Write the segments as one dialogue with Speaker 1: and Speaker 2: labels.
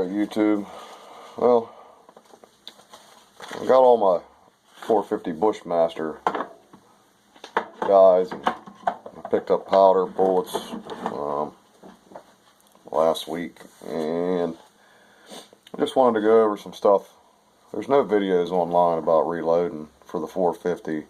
Speaker 1: Alright, YouTube. Well, I got all my 450 Bushmaster guys, and I picked up powder, bullets last week, and I just wanted to go over some stuff. There's no videos online about reloading for the 450,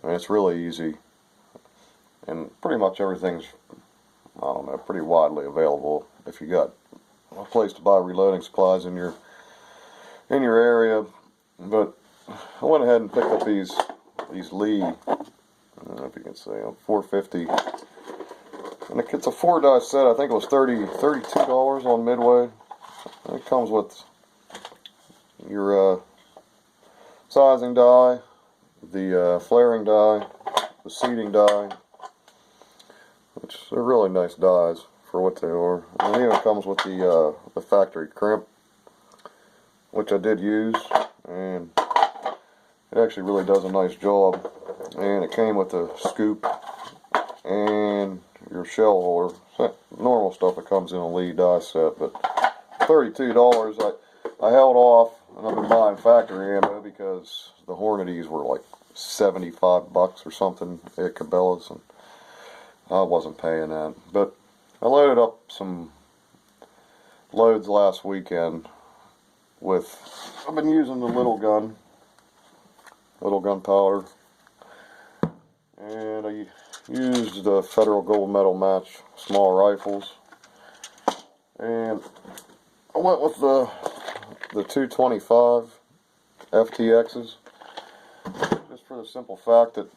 Speaker 1: and it's really easy, and pretty much everything's, I don't know, pretty widely available if you got a place to buy reloading supplies in your area. But I went ahead and picked up these Lee, I don't know if you can see them, 450, and it's a 4-die set. I think it was $32 on Midway. And it comes with your sizing die, the flaring die, the seating die, which they're really nice dies for what they are. And it even comes with the factory crimp, which I did use, and it actually really does a nice job. And it came with a scoop and your shell holder. Normal stuff that comes in a Lee die set, but $32. I held off, and I've been buying factory ammo because the Hornadies were like $75 or something at Cabela's, and I wasn't paying that. But I loaded up some loads last weekend with, I've been using the little gun powder, and I used the Federal Gold Medal Match small rifles, and I went with the 225 FTXs, just for the simple fact that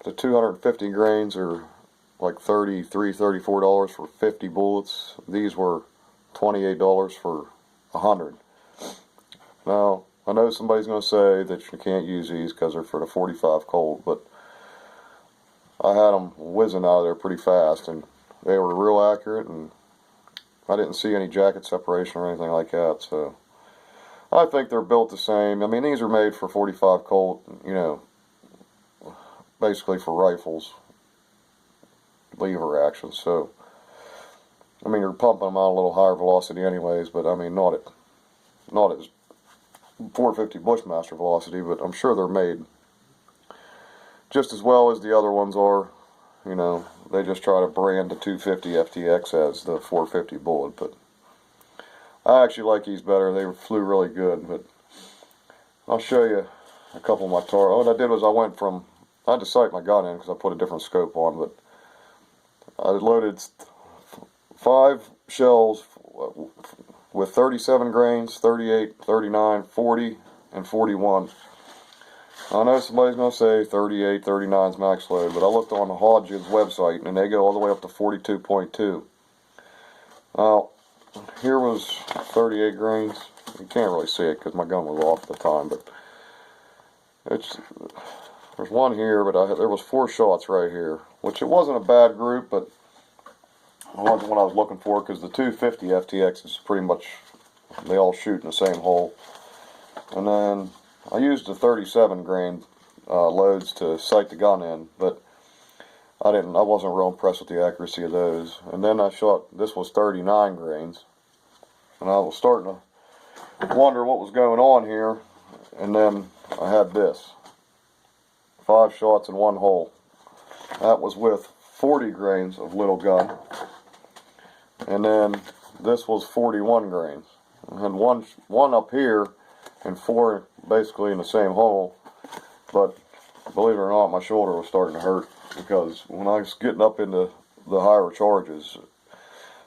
Speaker 1: the 250 grains are like $33, $34 for 50 bullets. These were $28 for 100. Now, I know somebody's going to say that you can't use these because they're for the 45 Colt, but I had them whizzing out of there pretty fast, and they were real accurate, and I didn't see any jacket separation or anything like that, so I think they're built the same. I mean, these are made for 45 Colt, you know, basically for rifles, lever action. So, I mean, you're pumping them out a little higher velocity anyways, but I mean, not as 450 Bushmaster velocity, but I'm sure they're made just as well as the other ones are. You know, they just try to brand the 250 FTX as the 450 bullet, but I actually like these better. They flew really good. But I'll show you a couple of my targets. What I did was I had to sight my gun in because I put a different scope on, but I loaded 5 shells with 37 grains, 38, 39, 40, and 41. I know somebody's going to say 38, 39 is max load, but I looked on the Hodge's website, and they go all the way up to 42.2. Now, here was 38 grains. You can't really see it because my gun was off at the time, but there's one here, but there was 4 shots right here, which it wasn't a bad group, but it wasn't what I was looking for, because the 250 FTX is pretty much, they all shoot in the same hole. And then I used the 37 grain loads to sight the gun in, but I wasn't real impressed with the accuracy of those. And then I shot, this was 39 grains, and I was starting to wonder what was going on here. And then I had this, 5 shots in one hole. That was with 40 grains of little gun, and then this was 41 grains. I had one up here and 4 basically in the same hole, but believe it or not, my shoulder was starting to hurt, because when I was getting up into the higher charges,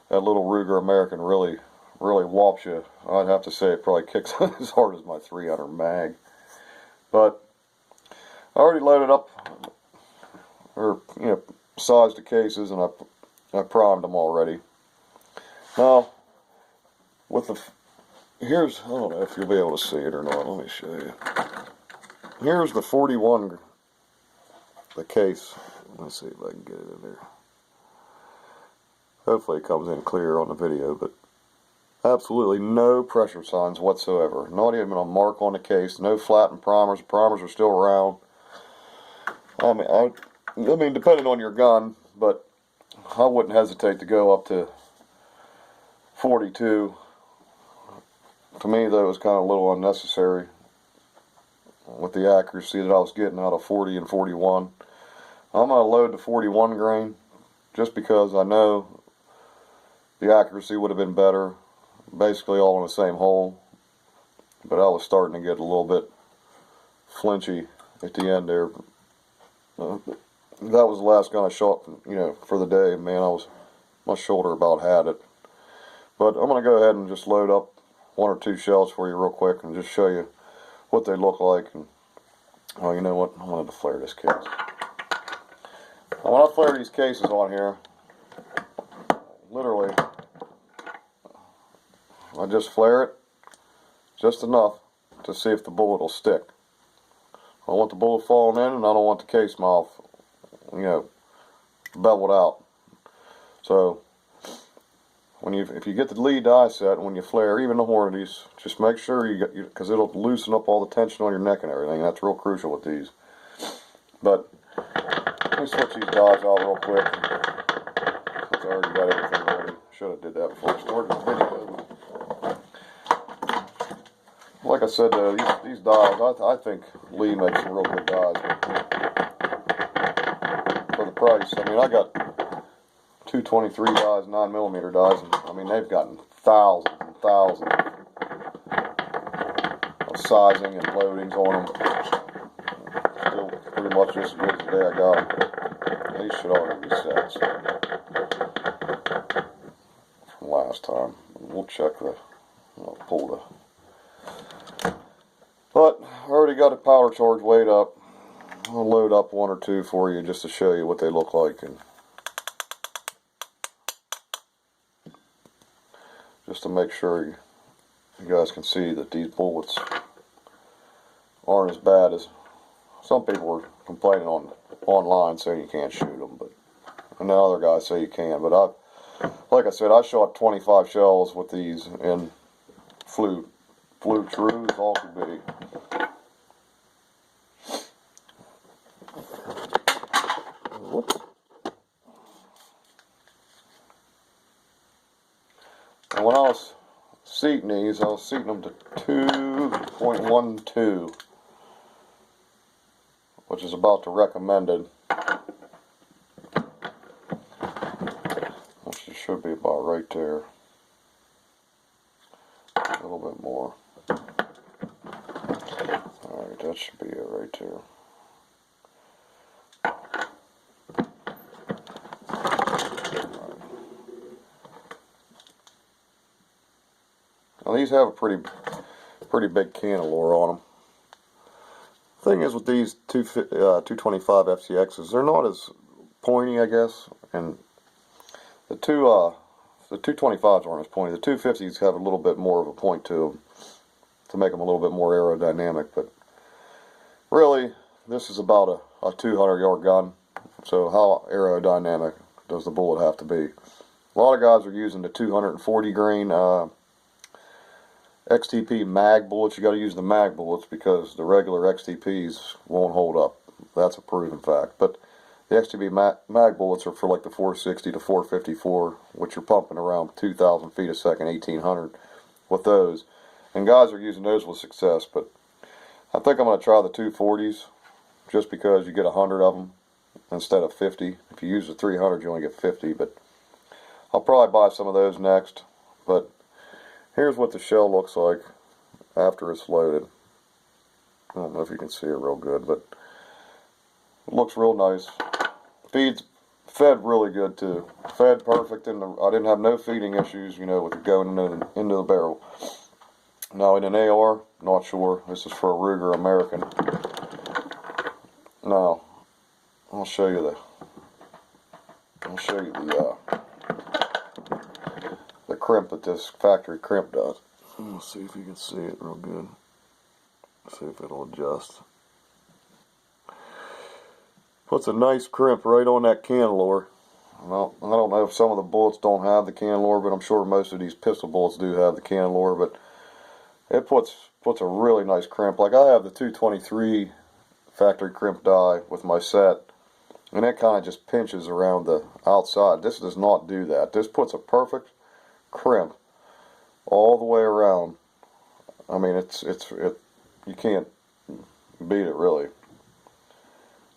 Speaker 1: that little Ruger American really whops you. I'd have to say it probably kicks as hard as my 300 mag. But I already loaded up, or sized the cases, and I primed them already. Now, with the here's, I don't know if you'll be able to see it or not. Let me show you. Here's the 41, the case. Let's see if I can get it in there. Hopefully it comes in clear on the video, but absolutely no pressure signs whatsoever. Not even a mark on the case. No flattened primers. The primers are still round. I mean, depending on your gun, but I wouldn't hesitate to go up to 42 To me, though, it was kind of a little unnecessary with the accuracy that I was getting out of 40 and 41. I'm going to load the 41 grain just because I know the accuracy would have been better, basically all in the same hole. But I was starting to get a little bit flinchy at the end there. That was the last gun I shot, for the day. Man, my shoulder about had it. But I'm going to go ahead and just load up 1 or 2 shells for you real quick and just show you what they look like. And, well, you know what? I'm going to flare this case. Now, when I flare these cases on here, literally, I just flare it just enough to see if the bullet will stick. I don't want the bullet falling in, and I don't want the case mouth, beveled out. So, if you get the Lee die set, when you flare, even the Hornadies, just make sure because it'll loosen up all the tension on your neck and everything. That's real crucial with these. But let me switch these dies out real quick. Since I already got everything ready. Should have did that before I started the video. Like I said, these dies, I think Lee makes some real good dies for the price. I mean, I got 223 dies, 9mm dies, and I mean, they've gotten thousands and thousands of sizing and loadings on them. Still pretty much just as good as the day I got them. These should already be set from last time. We'll check I'll pull the. But I already got a powder charge weighed up. I'll load up 1 or 2 for you just to show you what they look like, and just to make sure you guys can see that these bullets aren't as bad as some people were complaining online saying you can't shoot them, and the other guys say you can. But like I said, I shot 25 shells with these and flew true as all could be. Whoops. And when I was seating these, I was seating them to 2.12, which is about the recommended. Which should be about right there. A little bit more. Alright, that should be it right there. Now these have a pretty big cantilure on them. Thing is with these 225 FCXs, they're not as pointy, I guess, and the 225s aren't as pointy. The 250s have a little bit more of a point to them to make them a little bit more aerodynamic, but really this is about a 200-yard gun, so how aerodynamic does the bullet have to be? A lot of guys are using the 240 grain XTP mag bullets. You got to use the mag bullets because the regular XTPs won't hold up. That's a proven fact. But the XTP mag bullets are for like the 460 to 454, which are pumping around 2,000 feet a second, 1,800 with those. And guys are using those with success. But I think I'm going to try the 240s just because you get 100 of them instead of 50. If you use the 300, you only get 50. But I'll probably buy some of those next. But here's what the shell looks like after it's loaded. I don't know if you can see it real good, but it looks real nice. Fed really good too. Fed perfect. I didn't have no feeding issues, with it going into the barrel. Now in an AR, not sure. This is for a Ruger American. Now I'll show you the crimp that this factory crimp does. Let's see if you can see it real good. See if it'll adjust. Puts a nice crimp right on that cantilure. Well, I don't know if some of the bullets don't have the cantilure, but I'm sure most of these pistol bullets do have the cantilure. But it puts a really nice crimp. Like I have the 223 factory crimp die with my set, and it kind of just pinches around the outside. This does not do that. This puts a perfect crimp all the way around I mean, you can't beat it really.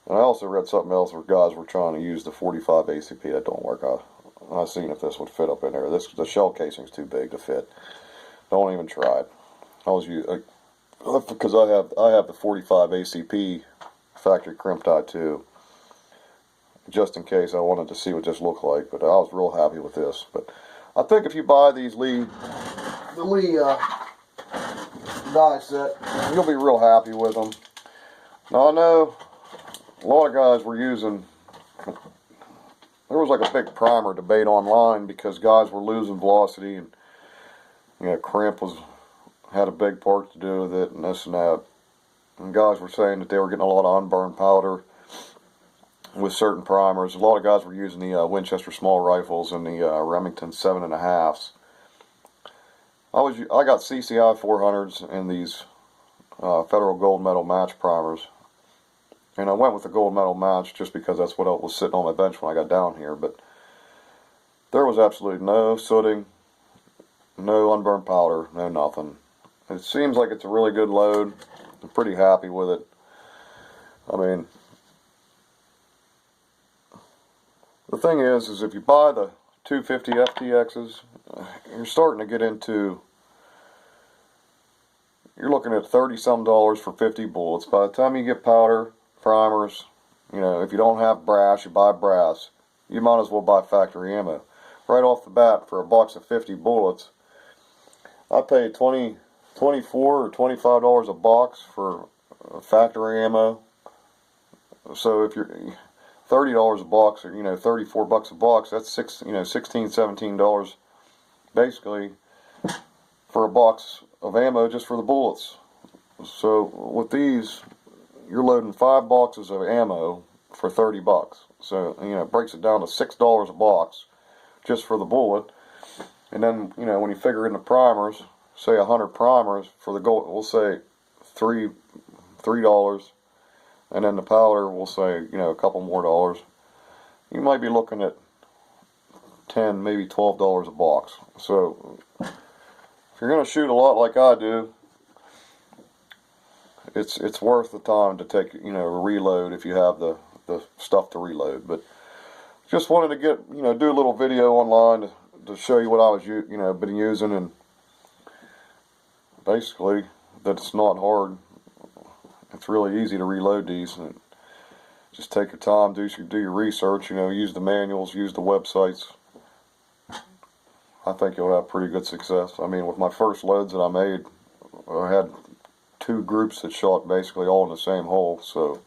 Speaker 1: And I also read something else where guys were trying to use the 45 ACP. That don't work. I seen if this would fit up in there. The shell casing's too big to fit. Don't even try it. Because I have the 45 ACP factory crimp die too, just in case I wanted to see what this looked like. But I was real happy with this. But I think if you buy these the Lee die set, you'll be real happy with them. Now I know a lot of guys were using. There was like a big primer debate online because guys were losing velocity, and crimp had a big part to do with it, and this and that. And guys were saying that they were getting a lot of unburned powder with certain primers. A lot of guys were using the Winchester small rifles and the Remington 7.5s. I got CCI 400s and these Federal Gold Medal match primers. And I went with the gold medal match just because that's what was sitting on my bench when I got down here. But there was absolutely no sooting, no unburned powder, no nothing. It seems like it's a really good load. I'm pretty happy with it. I mean, the thing is if you buy the 250 FTXs, you're starting to get into, you're looking at $30-some for 50 bullets. By the time you get powder, primers, if you don't have brass, you buy brass. You might as well buy factory ammo. Right off the bat, for a box of 50 bullets, I paid $24 or $25 a box for factory ammo. So if you're $30 a box, or $34 a box, that's $16, $17 basically for a box of ammo just for the bullets. So with these, you're loading 5 boxes of ammo for $30. So, it breaks it down to $6 a box just for the bullet. And then, when you figure in the primers, say 100 primers for the gold, we'll say $3. And then the powder, we'll say, a couple more dollars. You might be looking at $10, maybe $12 a box. So, if you're going to shoot a lot like I do, it's worth the time to take, a reload if you have the stuff to reload. But just wanted to do a little video online to show you what I was, been using, and basically that it's not hard. It's really easy to reload these, and just take your time, do your research, use the manuals, use the websites. I think you'll have pretty good success. I mean, with my first loads that I made, I had 2 groups that shot basically all in the same hole. So,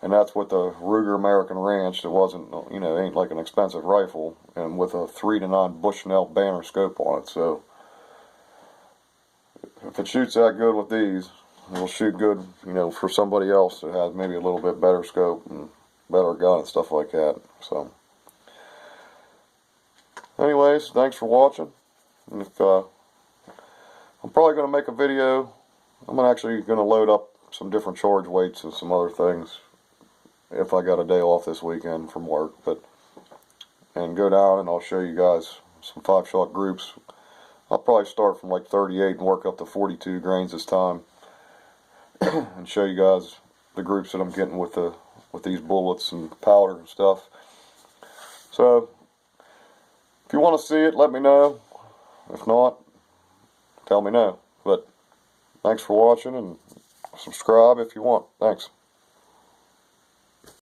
Speaker 1: and that's with the Ruger American Ranch. It wasn't, ain't like an expensive rifle, and with a 3-9 Bushnell Banner scope on it. So, if it shoots that good with these, it'll shoot good, for somebody else that has maybe a little bit better scope and better gun and stuff like that. So, anyways, thanks for watching. And if I'm probably going to make a video. I'm actually going to load up some different charge weights and some other things if I got a day off this weekend from work. And go down and I'll show you guys some 5-shot groups. I'll probably start from like 38 and work up to 42 grains this time, and show you guys the groups that I'm getting with these bullets and powder and stuff. So if you want to see it, let me know. If not, tell me no. But thanks for watching, and subscribe if you want. Thanks.